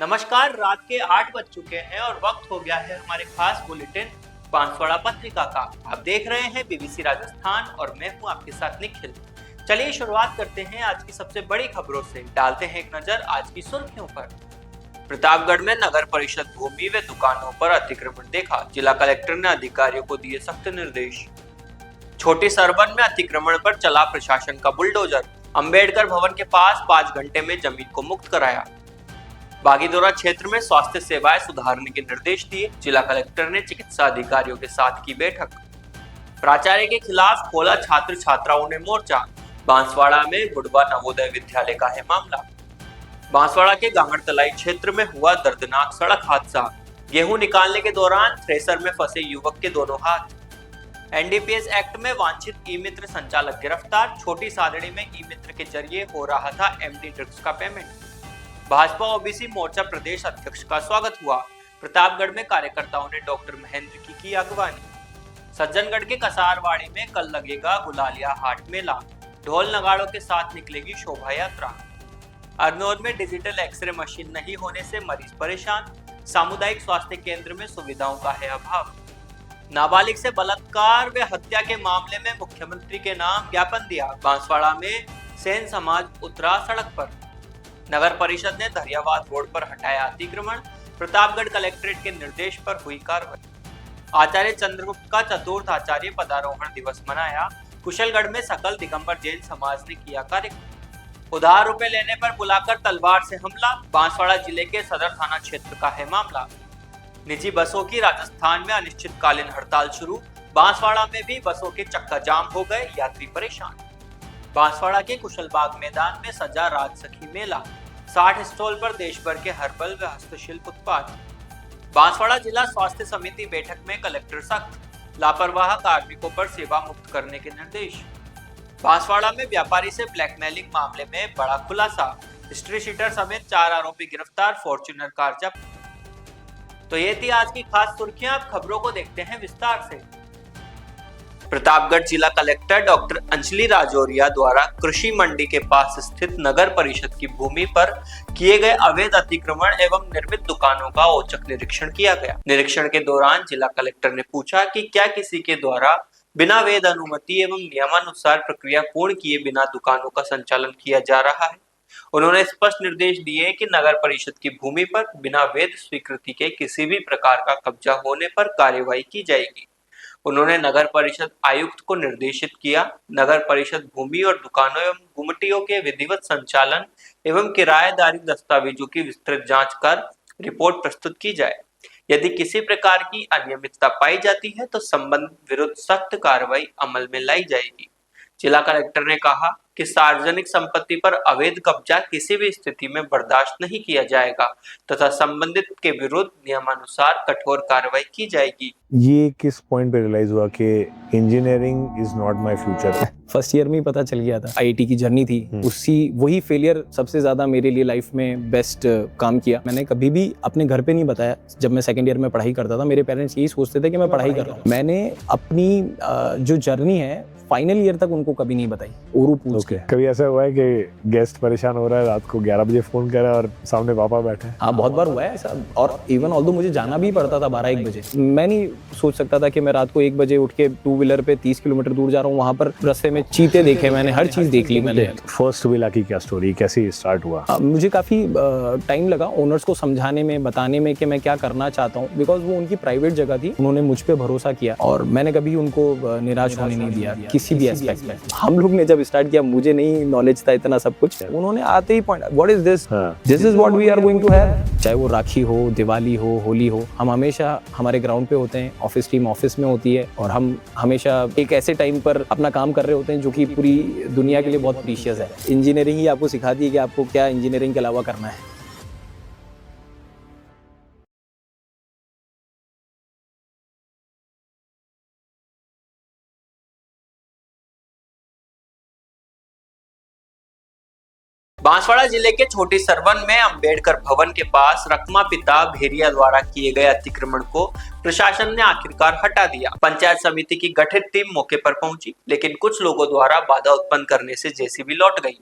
नमस्कार। रात के 8 बज चुके हैं और वक्त हो गया है हमारे खास बुलेटिन बांसवाड़ा पत्रिका का। आप देख रहे हैं बीबीसी राजस्थान और मैं हूं आपके साथ निखिल। चलिए शुरुआत करते हैं आज की सबसे बड़ी खबरों से। डालते हैं एक नजर आज की सुर्खियों पर। प्रतापगढ़ में नगर परिषद भूमि व दुकानों पर अतिक्रमण देखा, जिला कलेक्टर ने अधिकारियों को दिए सख्त निर्देश। छोटी सरवन में अतिक्रमण पर चला प्रशासन का बुलडोजर, अंबेडकर भवन के पास 5 घंटे में जमीन को मुक्त कराया। बागीदोरा क्षेत्र में स्वास्थ्य सेवाएं सुधारने के निर्देश दिए, जिला कलेक्टर ने चिकित्सा अधिकारियों के साथ की बैठक। प्राचार्य के खिलाफ खोला छात्र छात्राओं ने मोर्चा, बांसवाड़ा में बुढ़वा नवोदय विद्यालय का है मामला। बांसवाड़ा के गांगड़तलाई क्षेत्र में हुआ दर्दनाक सड़क हादसा, गेहूं निकालने के दौरान थ्रेसर में फंसे युवक के दोनों हाथ। एनडीपीएस एक्ट में वांछित ई मित्र संचालक गिरफ्तार, छोटी सादड़ी में ई मित्र के जरिए हो रहा था एमडी ड्रग्स का पेमेंट। भाजपा ओबीसी मोर्चा प्रदेश अध्यक्ष का स्वागत हुआ, प्रतापगढ़ में कार्यकर्ताओं ने डॉक्टर महेंद्र की अगवानी। सज्जनगढ़ के कसारवाड़ी में कल लगेगा गुलालिया हाट मेला, ढोल नगाड़ों के साथ निकलेगी शोभा यात्रा। अरनौर में डिजिटल एक्सरे मशीन नहीं होने से मरीज परेशान, सामुदायिक स्वास्थ्य केंद्र में सुविधाओं का है अभाव। नाबालिग से बलात्कार व हत्या के मामले में मुख्यमंत्री के नाम ज्ञापन दिया, बांसवाड़ा में सेन समाज उतरा सड़क पर। नगर परिषद ने दरियावाद रोड पर हटाया अतिक्रमण, प्रतापगढ़ कलेक्ट्रेट के निर्देश पर हुई कार्रवाई। आचार्य चंद्रगुप्त का चतुर्थ आचार्य पदारोहण दिवस मनाया, कुशलगढ़ में सकल दिगंबर जैन समाज ने किया कार्यक्रम। उधार रुपए लेने पर बुलाकर तलवार से हमला, बांसवाड़ा जिले के सदर थाना क्षेत्र का है मामला। निजी बसों की राजस्थान में अनिश्चितकालीन हड़ताल शुरू, बांसवाड़ा में भी बसों के चक्का जाम हो गए, यात्री परेशान। बांसवाड़ा के कुशलबाग मैदान में सजा राजसखी मेला, 60 स्टॉल पर देश भर के हर्बल व हस्तशिल्प उत्पाद। बांसवाड़ा जिला स्वास्थ्य समिति बैठक में कलेक्टर सख्त, लापरवाह कार्मिकों पर सेवा मुक्त करने के निर्देश। बांसवाड़ा में व्यापारी से ब्लैकमेलिंग मामले में बड़ा खुलासा, हिस्ट्री शीटर समेत 4 आरोपी गिरफ्तार, फॉर्च्यूनर कार जब्त। तो ये थी आज की खास सुर्खियां। अब खबरों को देखते हैं विस्तार से। प्रतापगढ़ जिला कलेक्टर डॉक्टर अंजलि राजौरिया द्वारा कृषि मंडी के पास स्थित नगर परिषद की भूमि पर किए गए अवैध अतिक्रमण एवं निर्मित दुकानों का औचक निरीक्षण किया गया। निरीक्षण के दौरान जिला कलेक्टर ने पूछा कि क्या किसी के द्वारा बिना वेद अनुमति एवं नियमानुसार प्रक्रिया पूर्ण किए बिना दुकानों का संचालन किया जा रहा है। उन्होंने स्पष्ट निर्देश दिए कि नगर परिषद की भूमि पर बिना वेद स्वीकृति के किसी भी प्रकार का कब्जा होने पर कार्यवाही की जाएगी। उन्होंने नगर परिषद आयुक्त को निर्देशित किया, नगर परिषद भूमि और दुकानों एवं गुमटियों के विधिवत संचालन एवं किराएदारी दस्तावेजों की विस्तृत जांच कर रिपोर्ट प्रस्तुत की जाए। यदि किसी प्रकार की अनियमितता पाई जाती है तो संबंधित विरुद्ध सख्त कार्रवाई अमल में लाई जाएगी। जिला कलेक्टर ने कहा कि सार्वजनिक संपत्ति पर अवैध कब्जा किसी भी स्थिति में बर्दाश्त नहीं किया जाएगा तथा संबंधित के विरुद्ध नियमानुसार कठोर कार्रवाई की जाएगी। ये किस पॉइंट पे रियलाइज हुआ कि engineering is not my future? First year में ही पता चल गया था। आईआईटी की जर्नी थी, वही फेलियर सबसे ज्यादा मेरे लिए लाइफ में बेस्ट काम किया। मैंने कभी भी अपने घर पे नहीं बताया। जब मैं सेकंड ईयर में पढ़ाई करता था, मेरे पेरेंट्स यही सोचते थे कि मैं पढ़ाई कर रहा हूँ। मैंने अपनी जो जर्नी है फाइनल ईयर तक उनको कभी नहीं बताई। ओरू पूछ के कभी ऐसा हुआ है कि गेस्ट परेशान हो रहा है, रात को 11 बजे फोन कर रहा है और सामने पापा बैठे हैं? हाँ, बहुत बार हुआ है ऐसा। और इवन ऑल्दो मुझे जाना भी पड़ता था 12-1 बजे। मैं नहीं सोच सकता था कि मैं रात को 1 बजे उठ के 2 व्हीलर पे 30 किलोमीटर दूर जा रहा हूँ। वहाँ पर रास्ते में चीते देखे मैंने, हर चीज देख ली मैंने। फर्स्ट व्हीला की क्या स्टोरी, कैसे स्टार्ट हुआ? मुझे काफी टाइम लगा ओनर्स को समझाने में, बताने में कि मैं क्या करना चाहता हूँ, बिकॉज वो उनकी प्राइवेट जगह थी। उन्होंने मुझ पे भरोसा किया और मैंने कभी उनको निराश होने नहीं दिया किसी भी एस्पेक्ट में। हम लोग ने जब स्टार्ट किया, मुझे नहीं नॉलेज था इतना सब कुछ। उन्होंने आते ही point, what is this, this is what we are going to have. चाहे वो राखी हो, दिवाली हो, होली हो, हम हमेशा हमारे ग्राउंड पे होते हैं। ऑफिस टीम ऑफिस में होती है और हम हमेशा एक ऐसे टाइम पर अपना काम कर रहे होते हैं जो कि पूरी दुनिया के लिए बहुत प्रीशियस है। इंजीनियरिंग ही आपको सिखाती है कि आपको क्या इंजीनियरिंग के अलावा करना है। बांसवाड़ा जिले के छोटी सरवन में अंबेडकर भवन के पास रकमा पिता भेरिया द्वारा किए गए अतिक्रमण को प्रशासन ने आखिरकार हटा दिया। पंचायत समिति की गठित टीम मौके पर पहुंची, लेकिन कुछ लोगों द्वारा बाधा उत्पन्न करने से जेसीबी लौट गई।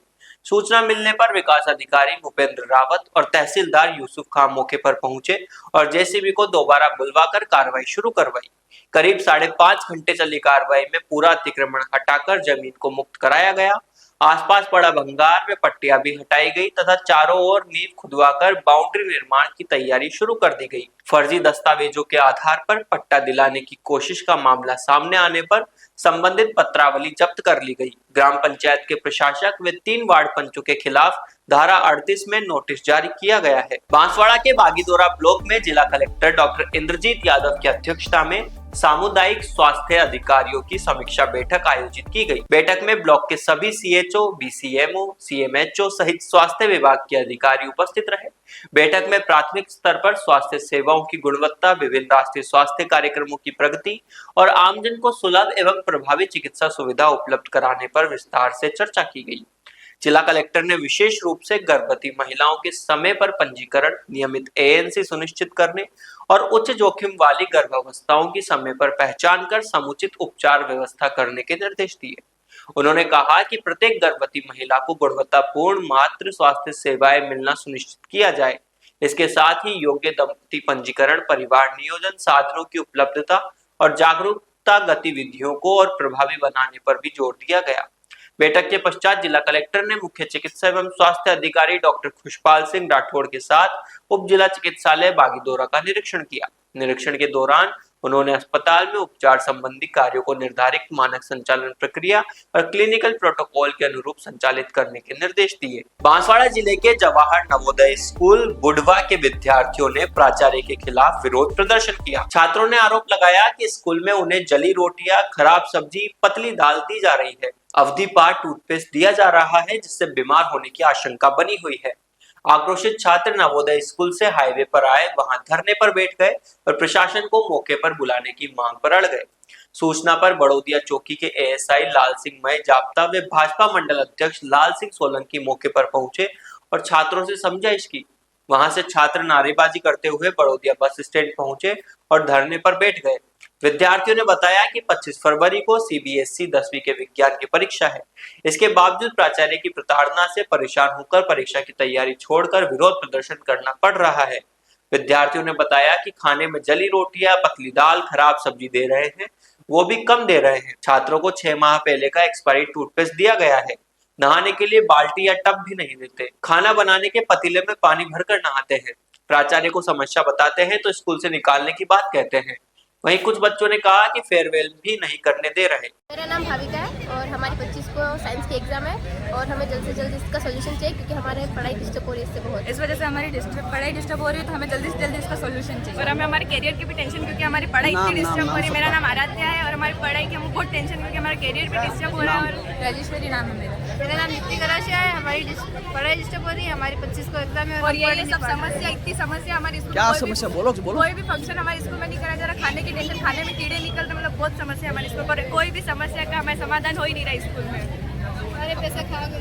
सूचना मिलने पर विकास अधिकारी भूपेंद्र रावत और तहसीलदार यूसुफ खान मौके पर पहुंचे और जेसीबी को दोबारा बुलवाकर कार्रवाई शुरू करवाई। करीब 5.5 घंटे चली कार्रवाई में पूरा अतिक्रमण हटाकर जमीन को मुक्त कराया गया। आसपास पड़ा भंगार में पट्टियां भी हटाई गई तथा चारों ओर नींव खुदवाकर बाउंड्री निर्माण की तैयारी शुरू कर दी गई। फर्जी दस्तावेजों के आधार पर पट्टा दिलाने की कोशिश का मामला सामने आने पर संबंधित पत्रावली जब्त कर ली गई। ग्राम पंचायत के प्रशासक व 3 वार्ड पंचों के खिलाफ धारा 38 में नोटिस जारी किया गया है। बांसवाड़ा के बागीदोरा ब्लॉक में जिला कलेक्टर डॉक्टर इंद्रजीत यादव की अध्यक्षता में सामुदायिक स्वास्थ्य अधिकारियों की समीक्षा बैठक आयोजित की गई। बैठक में ब्लॉक के सभी सीएचओ, बीसीएमओ, सीएमएचओ सहित स्वास्थ्य विभाग के अधिकारी उपस्थित रहे। बैठक में प्राथमिक स्तर पर स्वास्थ्य सेवाओं की गुणवत्ता, विभिन्न राष्ट्रीय स्वास्थ्य कार्यक्रमों की प्रगति और आमजन को सुलभ एवं प्रभावी चिकित्सा सुविधा उपलब्ध कराने पर विस्तार से चर्चा की गई। जिला कलेक्टर ने विशेष रूप से गर्भवती महिलाओं के समय पर पंजीकरण, नियमित एएनसी सुनिश्चित करने और उच्च जोखिम वाली गर्भावस्थाओं की समय पर पहचान कर समुचित उपचार व्यवस्था करने के निर्देश दिए। उन्होंने कहा कि प्रत्येक गर्भवती महिला को गुणवत्तापूर्ण मातृ स्वास्थ्य सेवाएं मिलना सुनिश्चित किया जाए। इसके साथ ही योग्य दंपति पंजीकरण, परिवार नियोजन, साधनों की उपलब्धता और जागरूकता गतिविधियों को और प्रभावी बनाने पर भी जोर दिया गया। बैठक के पश्चात जिला कलेक्टर ने मुख्य चिकित्सा एवं स्वास्थ्य अधिकारी डॉक्टर खुशपाल सिंह राठौड़ के साथ उप जिला चिकित्सालय बागीदोरा का निरीक्षण किया। निरीक्षण के दौरान उन्होंने अस्पताल में उपचार संबंधी कार्यों को निर्धारित मानक संचालन प्रक्रिया और क्लिनिकल प्रोटोकॉल के अनुरूप संचालित करने के निर्देश दिए। बांसवाड़ा जिले के जवाहर नवोदय स्कूल बुढ़वा के विद्यार्थियों ने प्राचार्य के खिलाफ विरोध प्रदर्शन किया। छात्रों ने आरोप लगाया कि स्कूल में उन्हें जली रोटियां, खराब सब्जी, पतली दाल दी जा रही है। अवधि पार टूथपेस्ट दिया जा रहा है जिससे बीमार होने की आशंका बनी हुई है। आक्रोशित छात्र नवोदय स्कूल से हाईवे पर आए, वहां धरने पर बैठ गए और प्रशासन को मौके पर बुलाने की मांग पर अड़ गए। सूचना पर बड़ौदिया चौकी के एएसआई लाल सिंह मय जाप्ता व भाजपा मंडल अध्यक्ष लाल सिंह सोलंकी मौके पर पहुंचे और छात्रों से समझाइश की। वहां से छात्र नारेबाजी करते हुए बड़ौदिया बस स्टैंड पहुंचे और धरने पर बैठ गए। विद्यार्थियों ने बताया कि 25 फरवरी को सीबीएसई 10वीं के विज्ञान की परीक्षा है। इसके बावजूद प्राचार्य की प्रताड़ना से परेशान होकर परीक्षा की तैयारी छोड़कर विरोध प्रदर्शन करना पड़ रहा है। विद्यार्थियों ने बताया कि खाने में जली रोटियां, पतली दाल, खराब सब्जी दे रहे हैं, वो भी कम दे रहे हैं। छात्रों को 6 माह पहले का एक्सपायरी टूथपेस्ट दिया गया है। नहाने के लिए बाल्टी या टब भी नहीं देते। खाना बनाने के पतीले में पानी भरकर नहाते हैं। प्राचार्य को समस्या बताते हैं तो स्कूल से निकालने की बात कहते हैं। वहीं कुछ बच्चों ने कहा कि फेयरवेल भी नहीं करने दे रहे। मेरा नाम भाविका है और हमारी 25 को साइंस की एग्जाम है और हमें जल्द से जल्द इसका सोल्यूशन चाहिए क्योंकि हमारे पढ़ाई डिस्टर्ब हो रही है इससे बहुत। इस वजह से हमारी पढ़ाई डिस्टर्ब हो रही है तो हमें जल्दी से जल्दी इसका सोल्यूशन चाहिए। और हमें हमारे कैरियर की भी टेंशन क्योंकि हमारी पढ़ाई इतनी डिस्टर्ब हो रही है। मेरा नाम आराध्या है और हमारी पढ़ाई की हमको बहुत टेंशन क्योंकि हमारा कैरियर भी डिस्टर्ब हो रहा है। और राजेश्वरी नाम है मेरा नाम नित्य कराशिया है। हमारी पढ़ाई डिस्टर्ब हो रही है। हमारी 25 को एग्जाम है और ये सब समस्या, इतनी समस्या हमारी स्कूल। क्या समस्या? बोलो। कोई भी फंक्शन हमारे स्कूल में नहीं करा जा रहा। खाने की टेंशन, खाने में कीड़े निकलते, मतलब बहुत समस्या हमारे स्कूल पर। कोई भी समस्या का हमें समाधान हो ही नहीं रहा स्कूल में। सारे पैसे खा गए,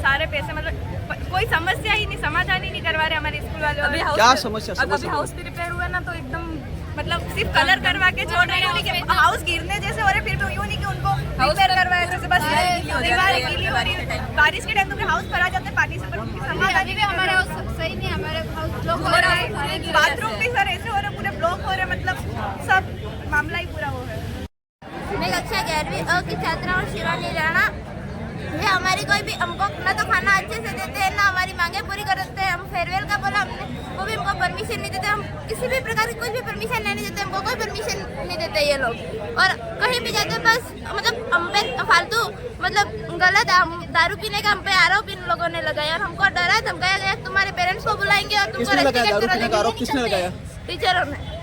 सारे पैसे, मतलब कोई समस्या ही नहीं, समाधान ही नहीं करवा रहे हमारे स्कूल वाले। अभी क्या समस्या? अभी हाउस भी रिपेयर हुआ ना तो एकदम मतलब सिर्फ कलर करवा के छोड़ रहे हैं। हाउस गिरने जैसे हो रहे, फिर भी यूँ नहीं कि उनको रिपेयर करवाया जैसे बस दीवार गीली हो रही है। बारिश के टाइम तो हाउस भरा जाता है पानी से, पर उनकी समाधान भी हमारे हाउस सही नहीं, हमारे हाउस ब्लॉक हो रहा है। बाथरूम भी सर ऐसे हो रहे, पूरे ब्लॉक हो रहे, मतलब सब मामला ही पूरा वो है। मैं कक्षा 11वीं की छात्रा और शिवानी राणा। ये हमारी कोई भी हमको ना तो खाना अच्छे से देते हैं, ना हमारी मांगे पूरी करते हैं। हम फेयरवेल का बोला हमने, वो भी हमको परमिशन नहीं देते। हम किसी भी प्रकार की कुछ भी परमिशन नहीं देते, हमको कोई परमिशन नहीं देते ये लोग। और कहीं भी जाते बस मतलब हम पे फालतू मतलब गलत दारू पीने का हम पे आरोप इन लोगों ने लगाया और हमको डरा धमकाया गया तुम्हारे पेरेंट्स को बुलाएंगे और तुमको किसने लगाया? टीचरों ने।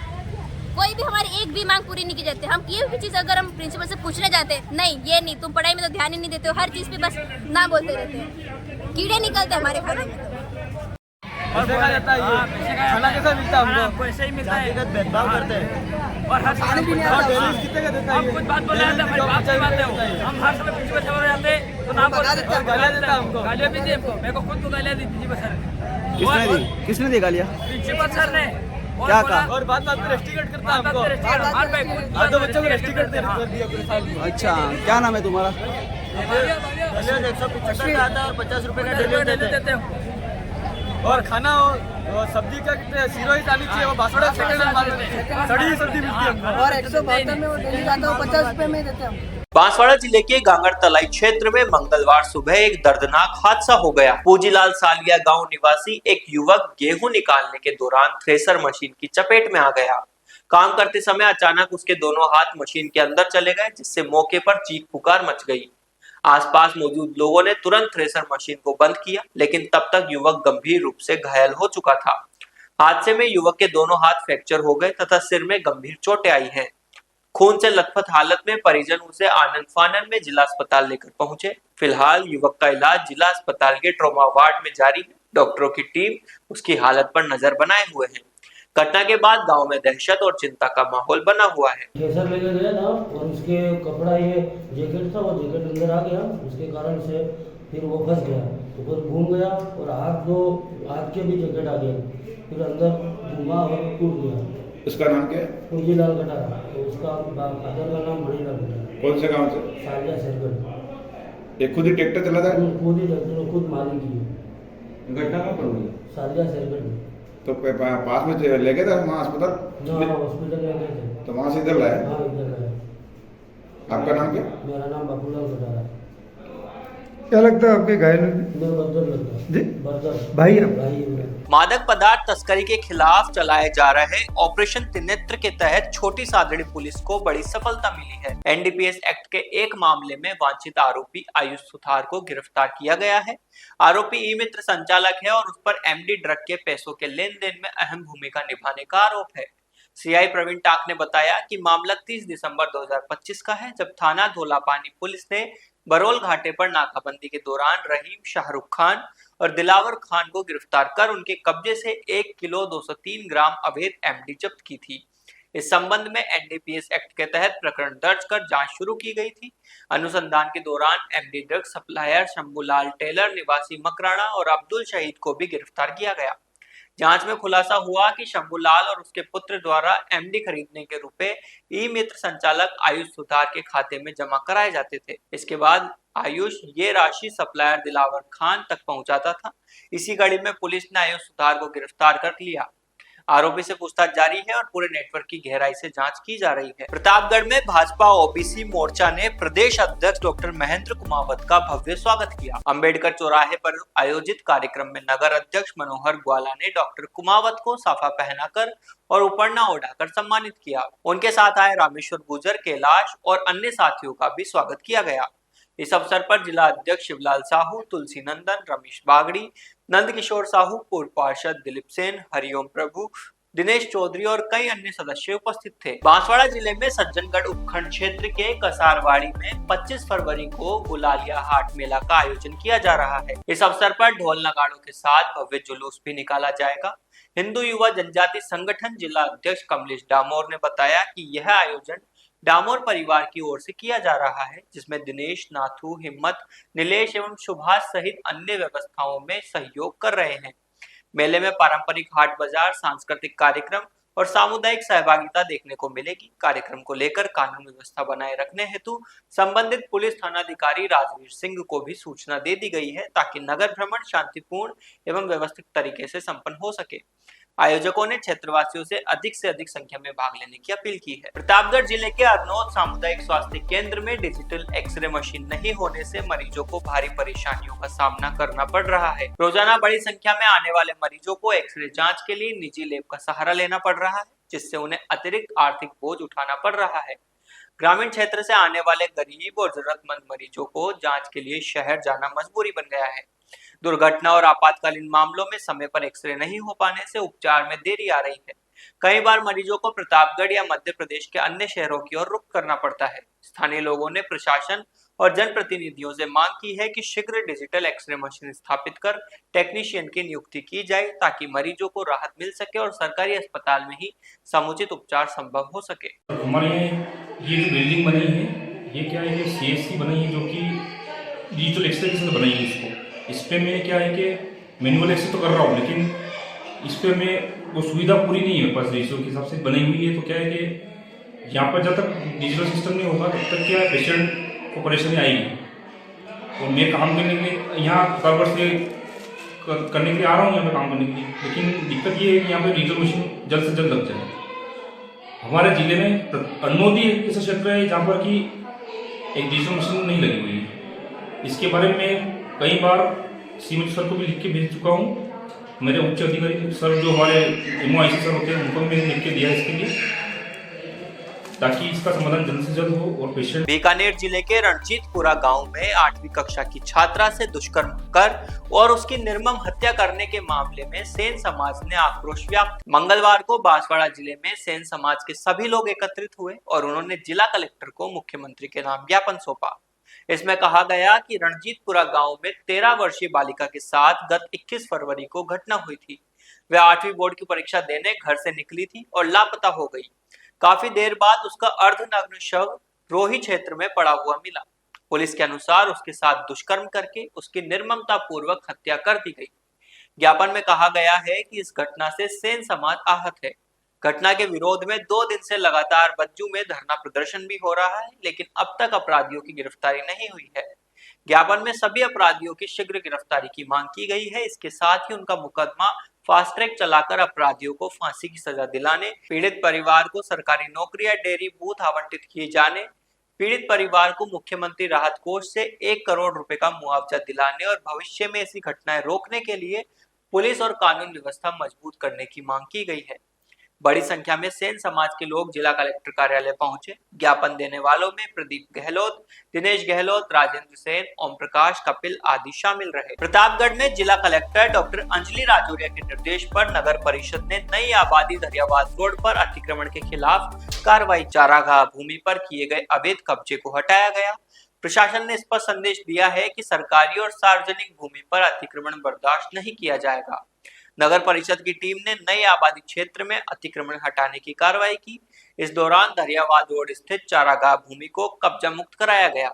कोई भी हमारी एक भी मांग पूरी नहीं की जाती। हम किए भी चीज़ अगर हम प्रिंसिपल से पूछने जाते नहीं, ये नहीं, तुम पढ़ाई में तो ध्यान ही नहीं देते हो, हर चीज़ पे बस ना बोलते रहते हैं। कीड़े निकलते हमारे खाने में। देखा जाता है ये खाना कैसा मिलता है हमको? ऐसे ही मिलता है, भेदभाव करते हैं और हर समय कितने का देता है? हम कुछ बात बोल रहे थे, हमारी बात नहीं मानते हो। हम हर समय प्रिंसिपल से बोल जाते तो नाम बोल देते हैं, गालियां देता हमको। गालियां भी दी हमको, मेरे को खुद को गालियां दी प्रिंसिपल सर। किसने दी गालियां? प्रिंसिपल सर ने। क्या कहा? और बात में रेस्ट्रिक्ट करता हमको। 2 बच्चों को रेस्ट्रिक्ट कर दिया। अच्छा, क्या नाम है तुम्हारा? डेली 175 का आता है और 50 रुपए का डेली देते हैं। और खाना और सब्जी का कितने जीरो ही आनी चाहिए, वो बासड़ा सेकंड में सड़ी हुई सब्जी मिलती है हमको। और 172 में वो डेली आता है, 50 रुपए में देते हैं। बांसवाड़ा जिले के गांगड़ तलाई क्षेत्र में मंगलवार सुबह एक दर्दनाक हादसा हो गया। पूजीलाल सालिया गांव निवासी एक युवक गेहूं निकालने के दौरान थ्रेसर मशीन की चपेट में आ गया। काम करते समय अचानक उसके दोनों हाथ मशीन के अंदर चले गए, जिससे मौके पर चीख पुकार मच गई। आसपास मौजूद लोगों ने तुरंत थ्रेसर मशीन को बंद किया, लेकिन तब तक युवक गंभीर रूप से घायल हो चुका था। हादसे में युवक के दोनों हाथ फ्रैक्चर हो गए तथा सिर में गंभीर चोटें आई हैं। खून से लथपथ हालत में परिजन उसे आनंद फानन में जिला अस्पताल लेकर पहुंचे। फिलहाल युवक का इलाज जिला अस्पताल के ट्रॉमा वार्ड में जारी है। डॉक्टरों की टीम उसकी हालत पर नजर बनाए हुए है। घटना के बाद गांव में दहशत और चिंता का माहौल बना हुआ है। थ्रेसर लेके गया था और उसके कपड़ा ये जैकेट था, वो जैकेट अंदर आ गया, उसके कारण से फिर वो फंस गया, तो फिर घूम गया और हाथ के भी जैकेट आ गया, फिर अंदर घूमा और टूट गया। उसका नाम क्या है? पूजीलाल कटारा, तो उसका फादर का नाम मणिलाल कटारा। कौन से गांव से? सालिया सरगढ़। ये खुद ही ट्रैक्टर चला था? खुद ही ट्रैक्टर, खुद मालिक ही। घटना कहाँ पर हुई? सालिया सरगढ़। तो पास में ले गए थे वहाँ अस्पताल? हॉस्पिटल ले गए थे। तो वहाँ से इधर लाए? हाँ, इधर लाए। आपका नाम क्या? मेरा नाम बाबूलाल कटारा। क्या लगता है आपके घायल? बर्दर लगता है जी, बर्दर भाई मादक पदार्थ तस्करी के खिलाफ चलाए जा रहे ऑपरेशन त्रिनेत्र के तहत छोटी सादड़ी पुलिस को बड़ी सफलता मिली है। एनडीपीएस एक्ट के एक मामले में वांछित आरोपी आयुष सुथार को गिरफ्तार किया गया है। आरोपी ई मित्र संचालक है और उस पर एमडी ड्रग के पैसों के लेन देन में अहम भूमिका निभाने का आरोप है। सीआई प्रवीण टाक ने बताया कि मामला 30 दिसंबर 2025 का है, जब थाना धोलापानी पुलिस ने बरोल घाटे पर नाकाबंदी के दौरान रहीम शाहरुख खान और दिलावर खान को गिरफ्तार कर उनके कब्जे से 1 किलो 203 ग्राम अवैध एमडी जब्त की थी। इस संबंध में एनडीपीएस एक्ट के तहत प्रकरण दर्ज कर जांच शुरू की गई थी। अनुसंधान के दौरान MD drug supplier Shambhulal Tailor निवासी मकराना और अब्दुल शहीद को भी गिरफ्तार किया गया। जांच में खुलासा हुआ कि शंभूलाल और उसके पुत्र द्वारा एमडी खरीदने के रुपए ई मित्र संचालक आयुष सुथार के खाते में जमा कराए जाते थे। इसके बाद आयुष ये राशि सप्लायर दिलावर खान तक पहुंचाता था। इसी कड़ी में पुलिस ने आयुष सुथार को गिरफ्तार कर लिया। आरोपी से पूछताछ जारी है और पूरे नेटवर्क की गहराई से जांच की जा रही है। प्रतापगढ़ में भाजपा ओबीसी मोर्चा ने प्रदेश अध्यक्ष डॉक्टर महेंद्र कुमावत का भव्य स्वागत किया। अंबेडकर चौराहे पर आयोजित कार्यक्रम में नगर अध्यक्ष मनोहर ग्वाला ने डॉक्टर कुमावत को साफा पहनाकर और उपरना ओढ़ाकर सम्मानित किया। उनके साथ आए रामेश्वर गुजर, कैलाश और अन्य साथियों का भी स्वागत किया गया। इस अवसर पर जिला अध्यक्ष शिवलाल साहू, तुलसी नंदन, रमेश बागड़ी, नंद किशोर साहू, पूर्व पार्षद दिलीप सेन, हरिओम प्रभु, दिनेश चौधरी और कई अन्य सदस्य उपस्थित थे। बांसवाड़ा जिले में सज्जनगढ़ उपखंड क्षेत्र के कसारवाड़ी में 25 फरवरी को गुलालिया हाट मेला का आयोजन किया जा रहा है। इस अवसर पर ढोल नगाड़ों के साथ भव्य जुलूस भी निकाला जाएगा। हिंदू युवा जनजाति संगठन जिला अध्यक्ष कमलेश डामोर ने बताया कि यह आयोजन डामोर परिवार की ओर से किया जा रहा है, जिसमें दिनेश, नाथू, हिम्मत, नीलेश एवं सुभाष सहित अन्य व्यवस्थाओं में सहयोग कर रहे हैं। मेले में पारंपरिक हाट बाजार, सांस्कृतिक कार्यक्रम और सामुदायिक सहभागिता देखने को मिलेगी। कार्यक्रम को लेकर कानून व्यवस्था बनाए रखने हेतु संबंधित पुलिस थानाधिकारी राजवीर सिंह को भी सूचना दे दी गई है, ताकि नगर भ्रमण शांतिपूर्ण एवं व्यवस्थित तरीके से संपन्न हो सके। आयोजकों ने क्षेत्रवासियों से अधिक संख्या में भाग लेने की अपील की है। प्रतापगढ़ जिले के अरनौत सामुदायिक स्वास्थ्य केंद्र में डिजिटल एक्सरे मशीन नहीं होने से मरीजों को भारी परेशानियों का सामना करना पड़ रहा है। रोजाना बड़ी संख्या में आने वाले मरीजों को एक्सरे जांच के लिए निजी लैब का सहारा लेना पड़ रहा है, जिससे उन्हें अतिरिक्त आर्थिक बोझ उठाना पड़ रहा है। ग्रामीण क्षेत्र से आने वाले गरीब और जरूरतमंद मरीजों को जांच के लिए शहर जाना मजबूरी बन गया है। दुर्घटना और आपातकालीन मामलों में समय पर एक्सरे नहीं हो पाने से उपचार में देरी आ रही है। कई बार मरीजों को प्रतापगढ़ या मध्य प्रदेश के अन्य शहरों की ओर रुख करना पड़ता है। स्थानीय लोगों ने प्रशासन और जनप्रतिनिधियों से मांग की है कि शीघ्र डिजिटल एक्सरे मशीन स्थापित कर टेक्नीशियन की नियुक्ति की जाए, ताकि मरीजों को राहत मिल सके और सरकारी अस्पताल में ही समुचित उपचार संभव हो सके। हमारे ये जो बिल्डिंग बनी है, ये क्या है कि CSC बनी है, जो कि डिजिटल एक्सरे के साथ बनाई है। इस पे मैं क्या है कि मैनुअल एक्सरे तो कर रहा हूँ, लेकिन इस पे मैं वो सुविधा पूरी नहीं है मेरे पास रेशियो के हिसाब से बनाई हुई है। तो क्या है कि यहाँ पर जब तक डिजिटल सिस्टम नहीं होगा तब तक क्या पेशेंट को परेशानी आएगी। और मैं काम करने के लिए यहाँ सर्वर से करने के लिए आ रहा हूँ यहाँ पे काम करने के लिए, लेकिन दिक्कत ये है कि यहाँ पे डिजिटल मशीन जल्द से जल्द लग जाए। हमारे जिले में अनमोदी एक ऐसा क्षेत्र है जहाँ पर कि एक डिजिटल मशीन नहीं लगी हुई है। इसके बारे में कई बार सीएम सर को भी लिख के भेज चुका हूँ। मेरे उच्च अधिकारी सर जो हमारे MOIC सर होते हैं उनको भी मैंने लिख के दिया है इसके लिए, ताकि इसका समाधान जल्द से जल्द हो और पेशेंट। बीकानेर जिले के रणजीतपुरा गांव में 8वीं कक्षा की छात्रा से दुष्कर्म कर और उसकी निर्मम हत्या करने के मामले में सेन समाज ने आक्रोश व्यक्त। मंगलवार को बांसवाड़ा जिले में सेन समाज के सभी लोग एकत्रित हुए और उन्होंने जिला कलेक्टर को मुख्यमंत्री के नाम ज्ञापन सौंपा। इसमें कहा गया कि रणजीतपुरा गांव में 13 वर्षीय बालिका के साथ गत 21 फरवरी को घटना हुई थी। वह 8वीं बोर्ड की परीक्षा देने घर से निकली थी और लापता हो गई। काफी देर बाद उसका अर्धनग्न शव रोही क्षेत्र में पड़ा हुआ मिला। पुलिस के अनुसार उसके साथ दुष्कर्म करके उसकी निर्ममता पूर्वक हत्या कर दी गई। ज्ञापन में कहा गया है कि इस घटना से सेन समाज आहत है। घटना के विरोध में 2 दिन से लगातार बज्जू में धरना प्रदर्शन भी हो रहा है, लेकिन अब तक अपराधियों की गिरफ्तारी नहीं हुई है। ज्ञापन में सभी अपराधियों की शीघ्र गिरफ्तारी की मांग की गई है। इसके साथ ही उनका मुकदमा फास्ट ट्रैक चलाकर अपराधियों को फांसी की सजा दिलाने, पीड़ित परिवार को सरकारी नौकरी या डेयरी बूथ आवंटित किए जाने, पीड़ित परिवार को मुख्यमंत्री राहत कोष से 1 करोड़ रुपए का मुआवजा दिलाने और भविष्य में ऐसी घटनाएं रोकने के लिए पुलिस और कानून व्यवस्था मजबूत करने की मांग की गई है। बड़ी संख्या में सेन समाज के लोग जिला कलेक्टर कार्यालय पहुंचे। ज्ञापन देने वालों में प्रदीप गहलोत, दिनेश गहलोत, राजेंद्र सेन, ओम प्रकाश, कपिल आदि शामिल रहे। प्रतापगढ़ में जिला कलेक्टर डॉक्टर अंजलि राजौरिया के निर्देश पर नगर परिषद ने नई आबादी दरियावाद रोड पर अतिक्रमण के खिलाफ कार्रवाई। चारागाह भूमि पर किए गए अवैध कब्जे को हटाया गया। प्रशासन ने स्पष्ट संदेश दिया है कि सरकारी और सार्वजनिक भूमि पर अतिक्रमण बर्दाश्त नहीं किया जाएगा। नगर परिषद की टीम ने नई आबादी क्षेत्र में अतिक्रमण हटाने की कार्रवाई की। इस दौरान दरियावाद रोड स्थित चारागाह भूमि को कब्जा मुक्त कराया गया।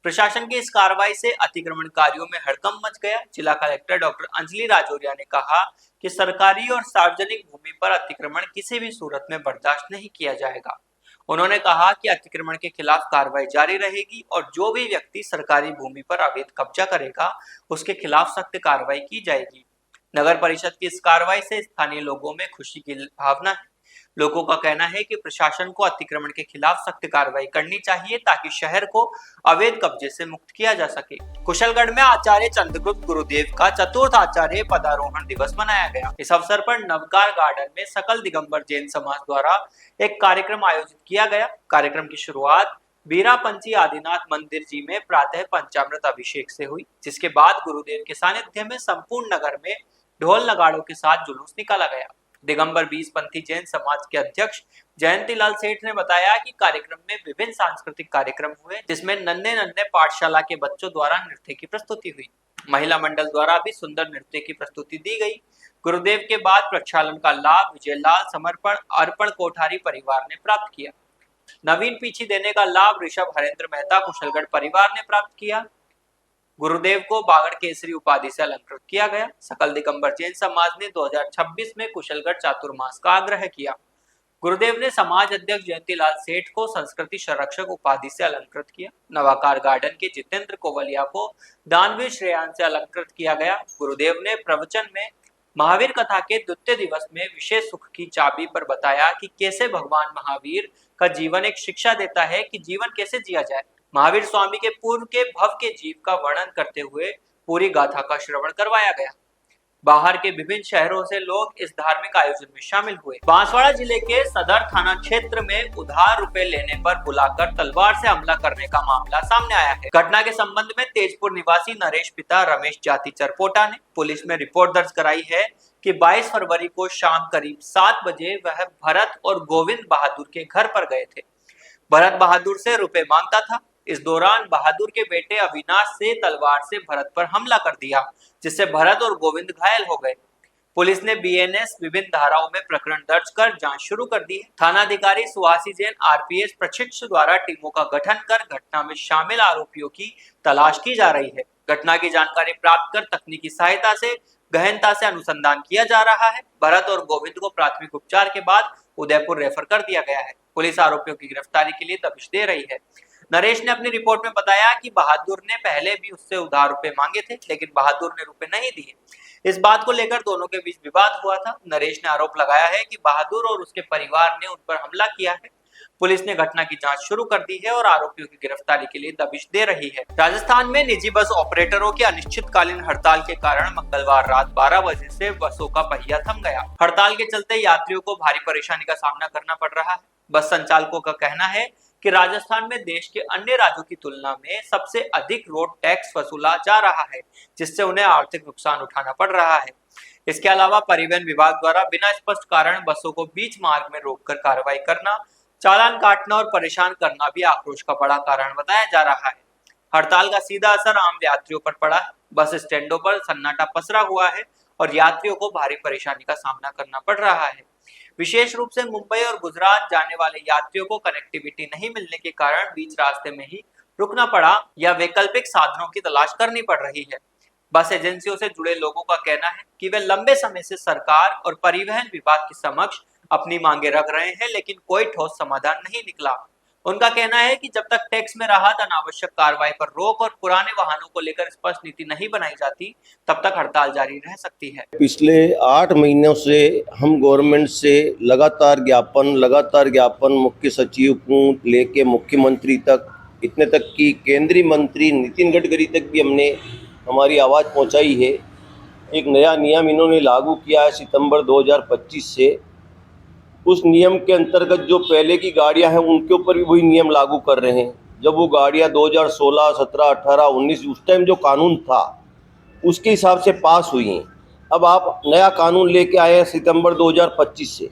प्रशासन की इस कार्रवाई से अतिक्रमणकारियों में हड़कंप मच गया। जिला कलेक्टर डॉक्टर अंजलि राजौरिया ने कहा कि सरकारी और सार्वजनिक भूमि पर अतिक्रमण किसी भी सूरत में बर्दाश्त नहीं किया जाएगा। उन्होंने कहा कि अतिक्रमण के खिलाफ कार्रवाई जारी रहेगी और जो भी व्यक्ति सरकारी भूमि पर अवैध कब्जा करेगा उसके खिलाफ सख्त कार्रवाई की जाएगी। नगर परिषद की इस कार्रवाई से स्थानीय लोगों में खुशी की भावना है। लोगों का कहना है कि प्रशासन को अतिक्रमण के खिलाफ सख्त कार्रवाई करनी चाहिए ताकि शहर को अवैध कब्जे से मुक्त किया जा सके। कुशलगढ़ में आचार्य चंद्रगुप्त गुरुदेव का चतुर्थ आचार्य पदारोहण दिवस मनाया गया। इस अवसर पर नवकार गार्डन में सकल दिगंबर जैन समाज द्वारा एक कार्यक्रम आयोजित किया गया। कार्यक्रम की शुरुआत बीरापंची आदिनाथ मंदिर जी में प्रातः पंचामृत अभिषेक से हुई, जिसके बाद गुरुदेव के सानिध्य में संपूर्ण नगर में ढोल नगाड़ों के साथ जुलूस निकाला गया। दिगंबर 20 पंथी जैन समाज के अध्यक्ष जयंतीलाल सेठ ने बताया कि कार्यक्रम में विभिन्न सांस्कृतिक कार्यक्रम हुए, जिसमें नन्हे पाठशाला के बच्चों द्वारा नृत्य की प्रस्तुति हुई। महिला मंडल द्वारा भी सुंदर नृत्य की प्रस्तुति दी गई। गुरुदेव के बाद प्रक्षालन का लाभ विजयलाल समर्पण अर्पण कोठारी परिवार ने प्राप्त किया। नवीन पीछी देने का लाभ ऋषभ हरेंद्र मेहता कुशलगढ़ परिवार ने प्राप्त किया। गुरुदेव को बागड़ केसरी उपाधि से अलंकृत किया गया। सकल दिगंबर जैन समाज ने 2026 में कुशलगढ़ चातुर्मास का आग्रह किया। गुरुदेव ने समाज अध्यक्ष जयंतीलाल सेठ को संस्कृति संरक्षक उपाधि से अलंकृत किया। नवाकार गार्डन के जितेंद्र कोवलिया को दानवीर श्रेयान से अलंकृत किया गया। गुरुदेव ने प्रवचन में महावीर कथा के द्वितीय दिवस में विशेष सुख की चाबी पर बताया कि कैसे भगवान महावीर का जीवन एक शिक्षा देता है कि जीवन कैसे जिया जाए। महावीर स्वामी के पूर्व के भव के जीव का वर्णन करते हुए पूरी गाथा का श्रवण करवाया गया। बाहर के विभिन्न शहरों से लोग इस धार्मिक आयोजन में शामिल हुए। बांसवाड़ा जिले के सदर थाना क्षेत्र में उधार रुपए लेने पर बुलाकर तलवार से हमला करने का मामला सामने आया है। घटना के संबंध में तेजपुर निवासी नरेश पिता रमेश जाति चरपोटा ने पुलिस में रिपोर्ट दर्ज कराई है कि 22 फरवरी को शाम करीब 7 बजे वह भरत और गोविंद बहादुर के घर पर गए थे। भरत बहादुर से रुपए मांगता था। इस दौरान बहादुर के बेटे अविनाश से तलवार से भरत पर हमला कर दिया, जिससे भरत और गोविंद घायल हो गए। पुलिस ने बीएनएस विभिन्न धाराओं में प्रकरण दर्ज कर जांच शुरू कर दी है। थानाधिकारी सुहासी जैन आरपीएस प्रशिक्षु द्वारा टीमों का गठन कर घटना में शामिल आरोपियों की तलाश की जा रही है। घटना की जानकारी प्राप्त कर तकनीकी सहायता से गहनता से अनुसंधान किया जा रहा है। भरत और गोविंद को प्राथमिक उपचार के बाद उदयपुर रेफर कर दिया गया है। पुलिस आरोपियों की गिरफ्तारी के लिए दबिश दे रही है। नरेश ने अपनी रिपोर्ट में बताया कि बहादुर ने पहले भी उससे उधार रुपए मांगे थे, लेकिन बहादुर ने रुपए नहीं दिए। इस बात को लेकर दोनों के बीच विवाद हुआ था। नरेश ने आरोप लगाया है कि बहादुर और उसके परिवार ने उन पर हमला किया है। पुलिस ने घटना की जांच शुरू कर दी है और आरोपियों की गिरफ्तारी के लिए दबिश दे रही है। राजस्थान में निजी बस ऑपरेटरों की अनिश्चितकालीन हड़ताल के कारण मंगलवार रात 12 बजे से बसों का पहिया थम गया। हड़ताल के चलते यात्रियों को भारी परेशानी का सामना करना पड़ रहा है। बस संचालकों का कहना है कि राजस्थान में देश के अन्य राज्यों की तुलना में सबसे अधिक रोड टैक्स वसूला जा रहा है, जिससे उन्हें आर्थिक नुकसान उठाना पड़ रहा है। इसके अलावा परिवहन विभाग द्वारा बिना स्पष्ट कारण बसों को बीच मार्ग में रोककर कार्रवाई करना, चालान काटना और परेशान करना भी आक्रोश का बड़ा कारण बताया जा रहा है। हड़ताल का सीधा असर आम यात्रियों पर पड़ा है। बस स्टैंडों पर सन्नाटा पसरा हुआ है और यात्रियों को भारी परेशानी का सामना करना पड़ रहा है। विशेष रूप से मुंबई और गुजरात जाने वाले यात्रियों को कनेक्टिविटी नहीं मिलने के कारण बीच रास्ते में ही रुकना पड़ा या वैकल्पिक साधनों की तलाश करनी पड़ रही है। बस एजेंसियों से जुड़े लोगों का कहना है कि वे लंबे समय से सरकार और परिवहन विभाग के समक्ष अपनी मांगे रख रहे हैं, लेकिन कोई ठोस समाधान नहीं निकला। उनका कहना है कि जब तक टैक्स में राहत, अनावश्यक कार्रवाई पर रोक और पुराने वाहनों को लेकर स्पष्ट नीति नहीं बनाई जाती, तब तक हड़ताल जारी रह सकती है। पिछले 8 महीनों से हम गवर्नमेंट से लगातार ज्ञापन मुख्य सचिव को लेके मुख्यमंत्री तक, इतने तक कि केंद्रीय मंत्री नितिन गडकरी तक भी हमने हमारी आवाज़ पहुंचाई है। एक नया नियम इन्होंने लागू किया है सितंबर 2025 से। उस नियम के अंतर्गत जो पहले की गाड़ियां हैं उनके ऊपर भी वही नियम लागू कर रहे हैं। जब वो गाड़ियां 2016, 17, 18, 19 उस टाइम जो कानून था उसके हिसाब से पास हुई हैं। अब आप नया कानून लेके आए हैं सितंबर 2025 से,